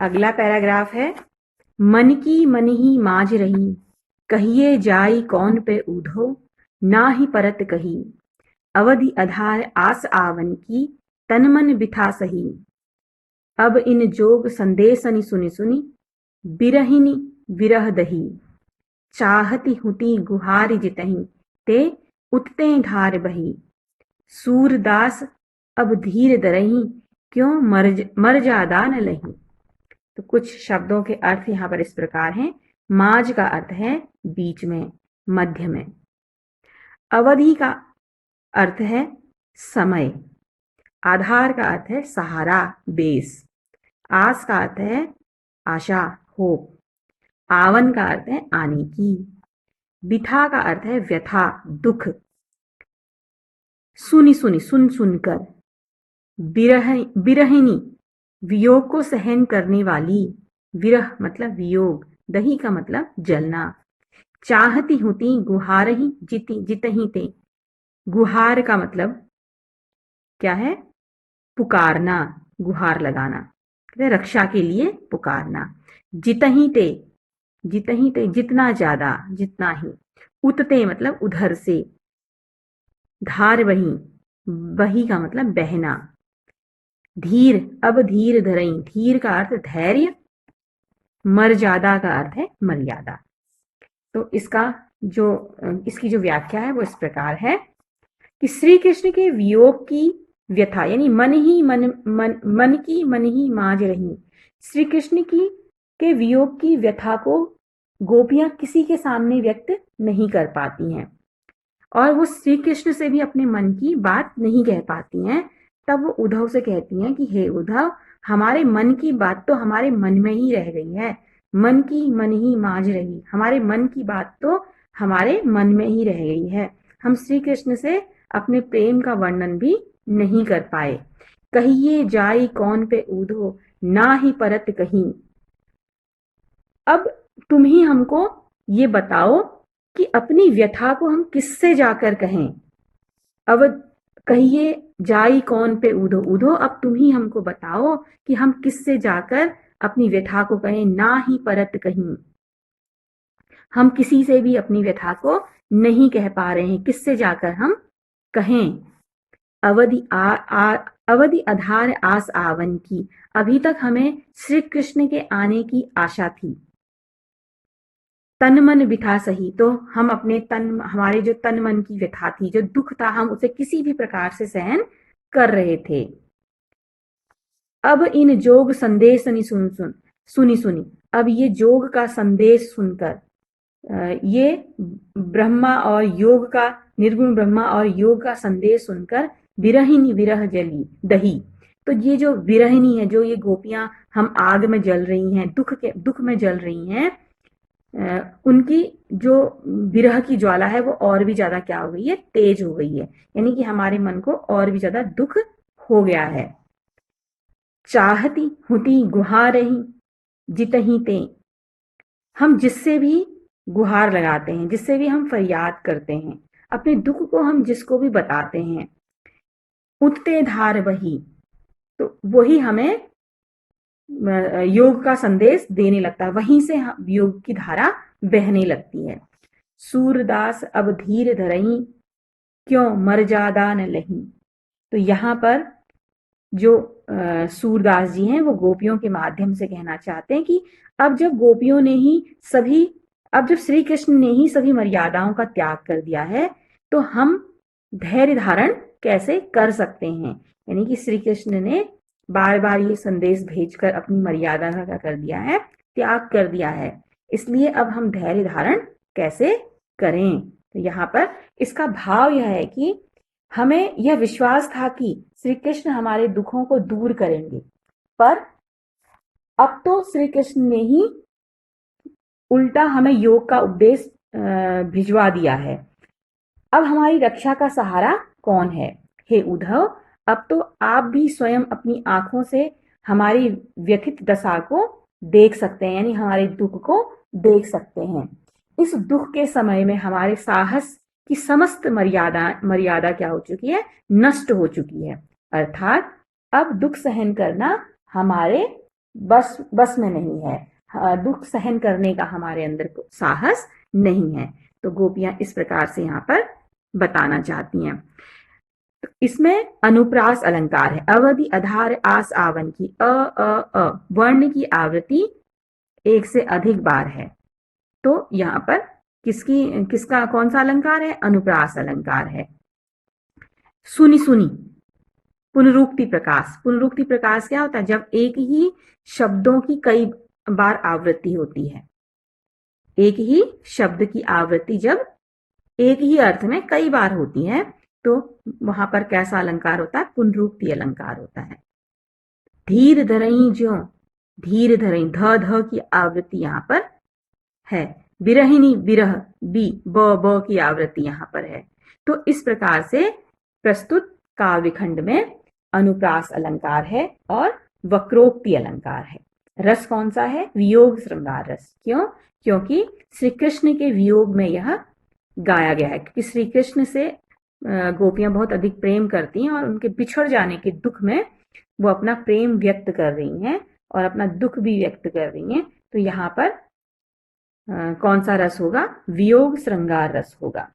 अगला पैराग्राफ है, मन की मन ही माज रही, कहिए जाई कौन पे ऊधो, ना ही परत कही, अवधि आधार आस आवन की, तन मन बिथा सही, अब इन जोग संदेशनि सुनि सुनि, बिरहिनी विरह दही, चाहती हुती गुहारि जितहि, ते उठते धार बही, सूरदास अब धीर धरहि, क्यों मर जादा न लही। तो कुछ शब्दों के अर्थ यहाँ पर इस प्रकार हैं। माज का अर्थ है बीच में, मध्य में। अवधि का अर्थ है समय। आधार का अर्थ है सहारा, बेस। आस का अर्थ है आशा, होप। आवन का अर्थ है आने की। बिथा का अर्थ है व्यथा, दुख। सुनी सुनी, सुन सुनकर। बिरहिनी, वियोग को सहन करने वाली। विरह मतलब वियोग, दही का मतलब जलना। चाहती होती गुहारही जितही ते। गुहार का मतलब क्या है? पुकारना, गुहार लगाना, रक्षा के लिए पुकारना। जितही ते, जितही ते जितना ज्यादा, जितना ही। उतते मतलब उधर से। धार बही, बही का मतलब बहना। धीर, अब धीर धरई, धीर का अर्थ धैर्य। मर्यादा का अर्थ है मर्यादा। तो इसकी जो व्याख्या है वो इस प्रकार है कि श्री कृष्ण के वियोग की व्यथा, यानी मन की मन ही माज रही। श्री कृष्ण की के वियोग की व्यथा को गोपियां किसी के सामने व्यक्त नहीं कर पाती हैं, और वो श्री कृष्ण से भी अपने मन की बात नहीं कह पाती हैं। तब वो उद्धव से कहती हैं कि हे उद्धव, हमारे मन की बात तो हमारे मन में ही रह गई है। मन की मन ही माज रही, हमारे मन की बात तो हमारे मन में ही रह गई है। हम श्री कृष्ण से अपने प्रेम का वर्णन भी नहीं कर पाए। कहिए जाई कौन पे ऊधो, ना ही परत कहीं। अब तुम ही हमको ये बताओ कि अपनी व्यथा को हम किससे जाकर कहें। अब कहिए जाई कौन पे ऊधो, ऊधो अब तुम ही हमको बताओ कि हम किससे जाकर अपनी व्यथा को कहें। ना ही परत कहीं, हम किसी से भी अपनी व्यथा को नहीं कह पा रहे हैं, किससे जाकर हम कहें। अवधि आधार आस आवन की, अभी तक हमें श्री कृष्ण के आने की आशा थी। तन मन बिथा सही, तो हम अपने हमारे जो तन मन की व्यथा थी, जो दुख था, हम उसे किसी भी प्रकार से सहन कर रहे थे। अब इन जोग संदेश सुनी सुनी, अब ये जोग का संदेश सुनकर, ये ब्रह्मा और योग का, निर्गुण ब्रह्मा और योग का संदेश सुनकर, विरहिनी विरह जली दही। तो ये जो विरहिनी है, जो ये गोपियां हम आग में जल रही हैं, दुख में जल रही हैं, उनकी जो विरह की ज्वाला है वो और भी ज्यादा क्या हो गई है? तेज हो गई है। यानी कि हमारे मन को और भी ज्यादा दुख हो गया है। चाहती हुती गुहारही जितही ते, हम जिससे भी गुहार लगाते हैं, जिससे भी हम फरियाद करते हैं, अपने दुख को हम जिसको भी बताते हैं, उठते धार बही, तो वही हमें योग का संदेश देने लगता है, वहीं से योग की धारा बहने लगती है। सूरदास अब धीर धरई, क्यों मर्यादा न लही। तो यहाँ पर जो सूरदास जी हैं वो गोपियों के माध्यम से कहना चाहते हैं कि अब जब गोपियों ने ही सभी, अब जब श्री कृष्ण ने ही सभी मर्यादाओं का त्याग कर दिया है, तो हम धैर्य धारण कैसे कर सकते हैं। यानी कि श्री कृष्ण ने बार बार ये संदेश भेजकर अपनी मर्यादा का क्या कर दिया है? त्याग कर दिया है। इसलिए अब हम धैर्य धारण कैसे करें। तो यहाँ पर इसका भाव यह है कि हमें यह विश्वास था कि श्री कृष्ण हमारे दुखों को दूर करेंगे, पर अब तो श्री कृष्ण ने ही उल्टा हमें योग का उपदेश भिजवा दिया है। अब हमारी रक्षा का सहारा कौन है? हे उद्धव, अब तो आप भी स्वयं अपनी आंखों से हमारी व्यथित दशा को देख सकते हैं, यानी हमारे दुख को देख सकते हैं। इस दुख के समय में हमारे साहस की समस्त मर्यादा क्या हो चुकी है? नष्ट हो चुकी है। अर्थात अब दुख सहन करना हमारे बस में नहीं है, दुख सहन करने का हमारे अंदर साहस नहीं है। तो गोपियां इस प्रकार से यहाँ पर बताना चाहती हैं। इसमें अनुप्रास अलंकार है। अवधि आधार आस आवन की अ वर्ण की आवृत्ति एक से अधिक बार है। तो यहाँ पर किसका कौन सा अलंकार है? अनुप्रास अलंकार है। सुनी सुनी, पुनरुक्ति प्रकाश। पुनरुक्ति प्रकाश क्या होता है? जब एक ही शब्दों की कई बार आवृत्ति होती है। एक ही शब्द की आवृत्ति जब एक ही अर्थ में कई बार होती है तो वहां पर कैसा अलंकार होता है? पुनरुक्ति अलंकार होता है। धीर धरई ज्यों, धीर धरई, ध की आवृत्ति यहां पर है। बिरहिनी, बिरह, ब की आवृत्ति यहां पर है। तो इस प्रकार से प्रस्तुत काव्यखंड में अनुप्रास अलंकार है और वक्रोक्ति अलंकार है। रस कौन सा है? वियोग श्रृंगार रस। क्यों? क्योंकि श्री कृष्ण के वियोग में यह गाया गया है, क्योंकि श्री कृष्ण से गोपियां बहुत अधिक प्रेम करती हैं और उनके बिछड़ जाने के दुख में वो अपना प्रेम व्यक्त कर रही हैं और अपना दुख भी व्यक्त कर रही हैं। तो यहाँ पर कौन सा रस होगा? वियोग श्रृंगार रस होगा।